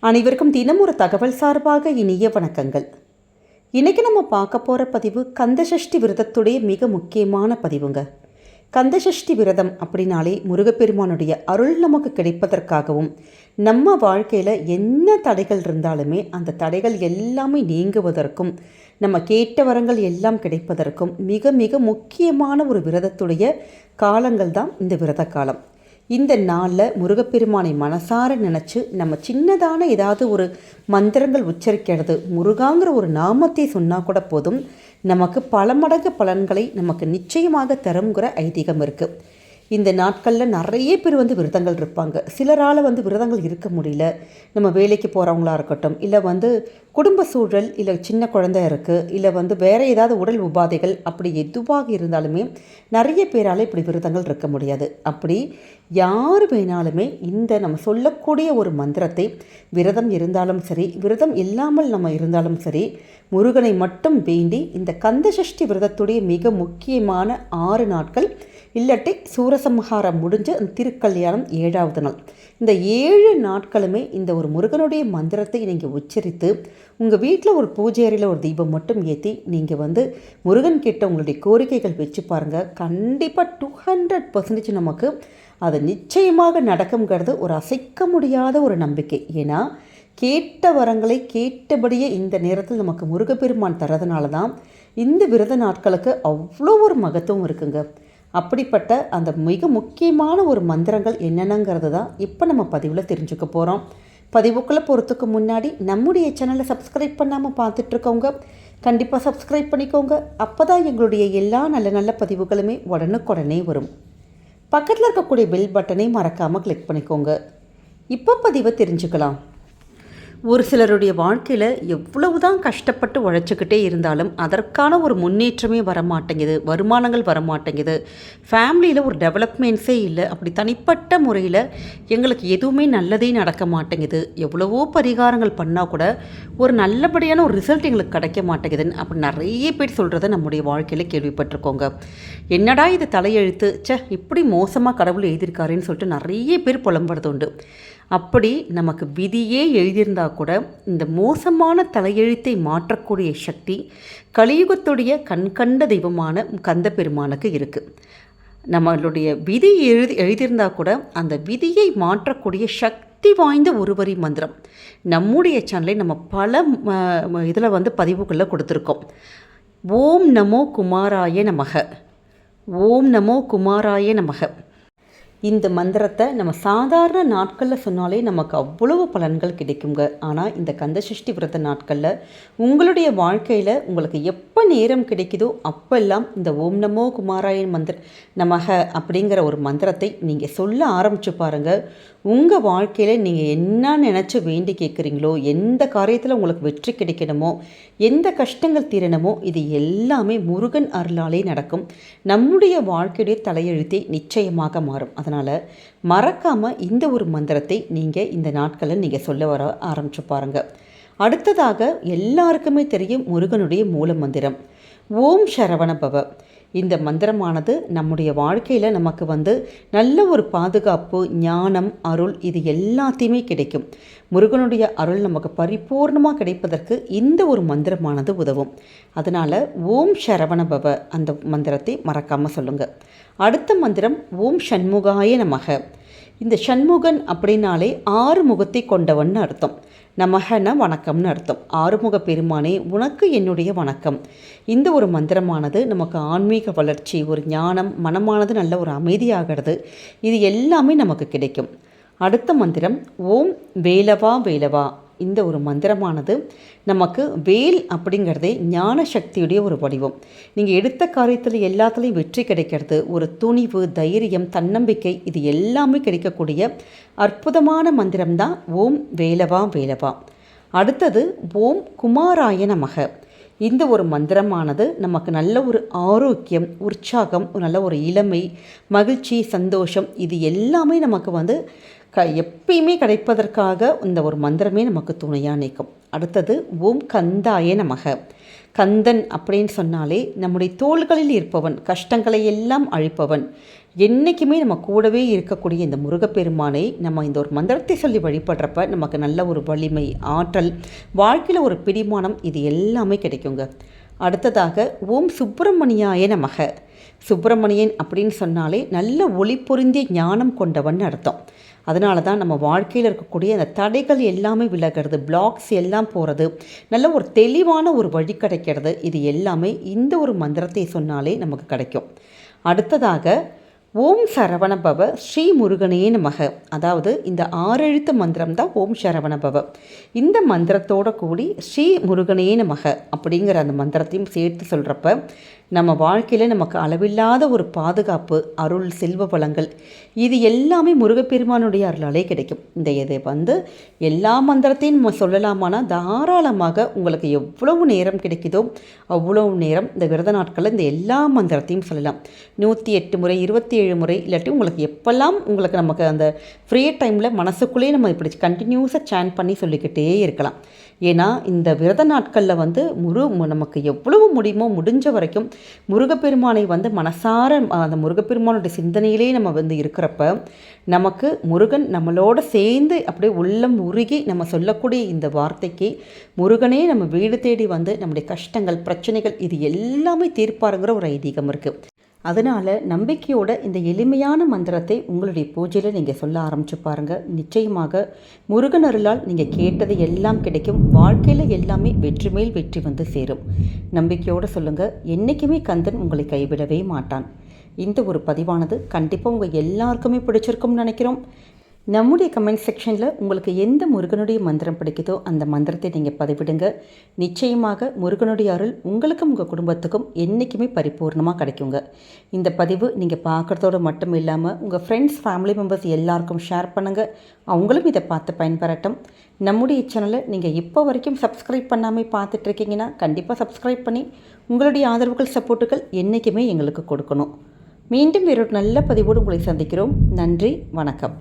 அனைவருக்கும் தினம் ஒரு தகவல் சார்பாக இனிய வணக்கங்கள். இன்றைக்கி நம்ம பார்க்க போகிற பதிவு கந்தசஷ்டி விரதத்துடைய மிக முக்கியமான பதிவுங்க. கந்தசஷ்டி விரதம் அப்படின்னாலே முருகப்பெருமானுடைய அருள் நமக்கு கிடைப்பதற்காகவும் நம்ம வாழ்க்கையில் என்ன தடைகள் இருந்தாலுமே அந்த தடைகள் எல்லாமே நீங்குவதற்கும் நம்ம கேட்ட வரங்கள் எல்லாம் கிடைப்பதற்கும் மிக மிக முக்கியமான ஒரு விரதத்துடைய காலங்கள் தான் இந்த விரத காலம். இந்த நாளில் முருகப்பெருமானை மனசார நினச்சி நம்ம சின்னதான ஏதாவது ஒரு மந்திரங்கள் உச்சரிக்கிறது, முருகாங்கிற ஒரு நாமத்தை சொன்னால் கூட போதும், நமக்கு பல மடங்கு பலன்களை நமக்கு நிச்சயமாக தருங்கிற ஐதீகம் இருக்குது. இந்த நாட்களில் நிறைய பேர் விரதங்கள் இருப்பாங்க. சிலரால் விரதங்கள் இருக்க முடியல. நம்ம வேலைக்கு போகிறவங்களா இருக்கட்டும், இல்லை குடும்ப சூழல், இல்லை சின்ன குழந்தை இருக்குது, இல்லை வேறு ஏதாவது உடல் உபாதைகள், அப்படி எதுவாக இருந்தாலுமே நிறைய பேரால் இப்படி விரதங்கள் இருக்க முடியாது. அப்படி யார் வேணாலுமே இந்த நம்ம சொல்லக்கூடிய ஒரு மந்திரத்தை விரதம் இருந்தாலும் சரி, விரதம் இல்லாமல் நம்ம இருந்தாலும் சரி, முருகனை மட்டும் வேண்டி இந்த கந்தசஷ்டி விரதத்துடைய மிக முக்கியமான 6 நாட்கள் இல்லாட்டி சூரசம்ஹாரம் முடிஞ்ச அந்த திருக்கல்யாணம் 7வது நாள், இந்த 7 நாட்களுமே இந்த ஒரு முருகனுடைய மந்திரத்தை நீங்கள் உச்சரித்து உங்கள் வீட்டில் ஒரு பூஜை அறையில் ஒரு தீபம் மட்டும் ஏற்றி நீங்கள் முருகன் கிட்ட உங்களுடைய கோரிக்கைகள் வச்சு பாருங்கள். கண்டிப்பாக 200% நமக்கு அது நிச்சயமாக நடக்குங்கிறது ஒரு அசைக்க முடியாத ஒரு நம்பிக்கை. ஏன்னா கேட்ட வரங்களை கேட்டபடியே இந்த நேரத்தில் நமக்கு முருகப்பெருமான் தரதுனால தான் இந்த விரத நாட்களுக்கு அவ்வளோ ஒரு மகத்துவம் இருக்குங்க. அப்படிப்பட்ட அந்த மிக முக்கியமான ஒரு மந்திரங்கள் என்னென்னங்கிறது தான் இப்போ நம்ம பதிவில் தெரிஞ்சுக்க போகிறோம். பதிவுக்குள்ளே போகிறதுக்கு முன்னாடி நம்முடைய சேனலை சப்ஸ்கிரைப் பண்ணாமல் பார்த்துட்ருக்கவங்க கண்டிப்பாக சப்ஸ்கிரைப் பண்ணிக்கோங்க. அப்போ தான் எங்களுடைய எல்லா நல்ல நல்ல பதிவுகளுமே உடனுக்குடனே வரும். பக்கத்தில் இருக்கக்கூடிய பெல் பட்டனை மறக்காமல் கிளிக் பண்ணிக்கோங்க. இப்போ பதிவை தெரிஞ்சுக்கலாம். ஒரு சிலருடைய வாழ்க்கையில் எவ்வளவு தான் கஷ்டப்பட்டு உழைச்சிக்கிட்டே இருந்தாலும் அதற்கான ஒரு முன்னேற்றமே வரமாட்டேங்குது, வருமானங்கள் வரமாட்டேங்குது, ஃபேமிலியில் ஒரு டெவலப்மெண்ட்ஸே இல்லை, அப்படி தனிப்பட்ட முறையில் எங்களுக்கு எதுவுமே நல்லதே நடக்க மாட்டேங்குது, எவ்வளவோ பரிகாரங்கள் பண்ணால் கூட ஒரு நல்லபடியான ஒரு ரிசல்ட் எங்களுக்கு கிடைக்க மாட்டேங்குதுன்னு அப்படி நிறைய பேர் சொல்கிறத நம்முடைய வாழ்க்கையில் கேள்விப்பட்டிருக்கோங்க. என்னடா இது தலையெழுத்து, இப்படி மோசமாக கடவுள் எழுதியிருக்காருன்னு சொல்லிட்டு நிறைய பேர் புலம்புறது உண்டு. அப்படி நமக்கு விதியே எழுதியிருந்தால் கூட இந்த மோசமான தலையெழுத்தை மாற்றக்கூடிய சக்தி கலியுகத்துடைய கண்கண்ட தெய்வமான கந்த பெருமானுக்கு இருக்குது. நம்மளுடைய விதி எழுதியிருந்தால் கூட அந்த விதியை மாற்றக்கூடிய சக்தி வாய்ந்த ஒரு வரி மந்திரம் நம்முடைய சேனலை நம்ம பல இதில் பதிவுகளில் கொடுத்துருக்கோம். ஓம் நமோ குமாராய நமக, ஓம் நமோ குமாராய நமக. இந்த மந்திரத்தை நம்ம சாதாரண நாட்களில் சொன்னாலே நமக்கு அவ்வளவு பலன்கள் கிடைக்குங்க. ஆனால் இந்த கந்தசஷ்டி விரத நாட்களில் உங்களுடைய வாழ்க்கையில் உங்களுக்கு எப்போ நேரம் கிடைக்குதோ அப்பெல்லாம் இந்த ஓம் நமோ குமாராயன் நமக அப்படிங்கிற ஒரு மந்திரத்தை நீங்கள் சொல்ல ஆரம்பித்து பாருங்கள். உங்கள் வாழ்க்கையில் நீங்கள் என்ன நினச்சி வேண்டி கேட்குறீங்களோ, எந்த காரியத்தில் உங்களுக்கு வெற்றி கிடைக்கணுமோ, எந்த கஷ்டங்கள் தீரணுமோ, இது எல்லாமே முருகன் அருளாலே நடக்கும். நம்முடைய வாழ்க்கையுடைய தலையெழுத்தை நிச்சயமாக மாறும். அதனால் மறக்காமல் இந்த ஒரு மந்திரத்தை நீங்கள் இந்த நாட்களில் நீங்கள் சொல்ல வர ஆரம்பிச்சு பாருங்கள். அடுத்ததாக எல்லாருக்குமே தெரியும் முருகனுடைய மூல மந்திரம் ஓம் சரவண பவ. இந்த மந்திரமானது நம்முடைய வாழ்க்கையில் நமக்கு நல்ல ஒரு பாதுகாப்பு, ஞானம், அருள் இது எல்லாத்தையுமே கிடைக்கும். முருகனுடைய அருள் நமக்கு பரிபூர்ணமாக கிடைப்பதற்கு இந்த ஒரு மந்திரமானது உதவும். அதனால் ஓம் சரவண பவ அந்த மந்திரத்தை மறக்காமல் சொல்லுங்கள். அடுத்த மந்திரம் ஓம் ஷண்முகாய நமக. இந்த ஷண்முகன் அப்படின்னாலே 6 முகத்தை கொண்டவன் அர்த்தம். நமகன வணக்கம்னு அர்த்தம். 6 முக பெருமானே உனக்கு என்னுடைய வணக்கம். இந்த ஒரு மந்திரமானது நமக்கு ஆன்மீக வளர்ச்சி, ஒரு ஞானம், மனமானது நல்ல ஒரு அமைதியாகிறது, இது எல்லாமே நமக்கு கிடைக்கும். அடுத்த மந்திரம் ஓம் வேலவா வேலவா. இந்த ஒரு மந்திரமானது நமக்கு வேல் அப்படிங்கிறதே ஞான சக்தியுடைய ஒரு வடிவம். நீங்கள் எடுத்த காரியத்தில் எல்லாத்துலேயும் வெற்றி கிடைக்கிறது, ஒரு துணிவு, தைரியம், தன்னம்பிக்கை இது எல்லாமே கிடைக்கக்கூடிய அற்புதமான மந்திரம்தான் ஓம் வேலவா வேலவா. அடுத்தது ஓம் குமாராய நமக. இந்த ஒரு மந்திரமானது நமக்கு நல்ல ஒரு ஆரோக்கியம், உற்சாகம், நல்ல ஒரு இளமை, மகிழ்ச்சி, சந்தோஷம் இது எல்லாமே நமக்கு எப்பயுமே கிடைப்பதற்காக இந்த ஒரு மந்திரமே நமக்கு துணையாக நிற்கும். அடுத்தது ஓம் கந்தாய நமக. கந்தன் அப்படின்னு சொன்னாலே நம்முடைய தோள்களில் இருப்பவன், கஷ்டங்களை எல்லாம் அழிப்பவன், என்றைக்குமே நம்ம கூடவே இருக்கக்கூடிய இந்த முருகப்பெருமானை நம்ம இந்த ஒரு மந்திரத்தை சொல்லி வழிபடுறப்ப நமக்கு நல்ல ஒரு வலிமை, ஆற்றல், வாழ்க்கையில் ஒரு பிடிமானம் இது எல்லாமே கிடைக்குங்க. அடுத்ததாக ஓம் சுப்பிரமணியாய நமக. சுப்பிரமணியன் அப்படின்னு சொன்னாலே நல்ல ஒளி பொருந்திய ஞானம் கொண்டவன் அர்த்தம். அதனால தான் நம்ம வாழ்க்கையில் இருக்கக்கூடிய அந்த தடைகள் எல்லாமே விலகிறது, பிளாக்ஸ் எல்லாம் போகிறது, நல்ல ஒரு தெளிவான ஒரு வழி கிடைக்கிறது. இது எல்லாமே இந்த ஒரு மந்திரத்தை சொன்னாலே நமக்கு கிடைக்கும். அடுத்ததாக ஓம் சரவணபவ ஸ்ரீ முருகனே நமக. அதாவது இந்த 6 எழுத்து மந்திரம் தான் ஓம் சரவணபவ. இந்த மந்திரத்தோடு கூடி ஸ்ரீ முருகனே நமக அப்படிங்கிற அந்த மந்திரத்தையும் சேர்த்து சொல்கிறப்ப நம்ம வாழ்க்கையில் நமக்கு அளவில்லாத ஒரு பாதுகாப்பு, அருள், செல்வ வளங்கள் இது எல்லாமே முருகப்பெருமானுடைய அருளாலே கிடைக்கும். இந்த இதை எல்லா மந்திரத்தையும் நம்ம சொல்லலாமானால் தாராளமாக உங்களுக்கு எவ்வளவு நேரம் கிடைக்குதோ அவ்வளவு நேரம் இந்த விரத நாட்களில் இந்த எல்லா மந்திரத்தையும் சொல்லலாம். 108 முறை, 27 முறை, இல்லாட்டி உங்களுக்கு எப்பெல்லாம் உங்களுக்கு நமக்கு அந்த ஃப்ரீ டைமில் மனசுக்குள்ளேயே நம்ம இப்படி கண்டினியூஸாக சேன் பண்ணி சொல்லிக்கிட்டே இருக்கலாம். ஏன்னா இந்த விரத நாட்களில் நமக்கு எவ்வளவு முடியுமோ முடிஞ்ச வரைக்கும் முருகப்பெருமானை மனசார அந்த முருகப்பெருமானுடைய சிந்தனையிலே நம்ம இருக்கிறப்ப நமக்கு முருகன் நம்மளோட சேர்ந்து அப்படியே உள்ளம் உருகி நம்ம சொல்லக்கூடிய இந்த வார்த்தைக்கு முருகனே நம்ம வீடு தேடி நம்முடைய கஷ்டங்கள், பிரச்சனைகள் இது எல்லாமே தீர்ப்பாருங்கிற ஒரு ஐதீகம் இருக்குது. அதனால் நம்பிக்கையோட இந்த எளிமையான மந்திரத்தை உங்களுடைய பூஜையில் நீங்கள் சொல்ல ஆரம்பித்து பாருங்கள். நிச்சயமாக முருகன் அருளால் நீங்கள் கேட்டது எல்லாம் கிடைக்கும். வாழ்க்கையில் எல்லாமே வெற்றி மேல் வெற்றி சேரும். நம்பிக்கையோடு சொல்லுங்கள். என்றைக்குமே கந்தன் உங்களை கைவிடவே மாட்டான். இந்த ஒரு பதிவானது கண்டிப்பாக உங்கள் எல்லாருக்குமே பிடிச்சிருக்கும்னு நினைக்கிறோம். நம்முடைய கமெண்ட் செக்ஷனில் உங்களுக்கு எந்த முருகனுடைய மந்திரம் பிடிக்குதோ அந்த மந்திரத்தை நீங்கள் பதிவிடுங்க. நிச்சயமாக முருகனுடைய அருள் உங்களுக்கும் உங்கள் குடும்பத்துக்கும் என்றைக்குமே பரிபூர்ணமாக கிடைக்குங்க. இந்த பதிவு நீங்கள் பார்க்குறதோடு மட்டும் இல்லாமல் உங்கள் ஃப்ரெண்ட்ஸ், ஃபேமிலி மெம்பர்ஸ் எல்லாருக்கும் ஷேர் பண்ணுங்கள். அவங்களும் இதை பார்த்து பயன்பெறட்டும். நம்முடைய சேனலை நீங்கள் இப்போ வரைக்கும் சப்ஸ்கிரைப் பண்ணாமல் பார்த்துட்ருக்கீங்கன்னா கண்டிப்பாக சப்ஸ்கிரைப் பண்ணி உங்களுடைய ஆதரவுகள், சப்போர்ட்டுகள் என்றைக்குமே எங்களுக்கு கொடுக்கணும். மீண்டும் வேறொரு நல்ல பதிவோடு உங்களை சந்திக்கிறோம். நன்றி, வணக்கம்.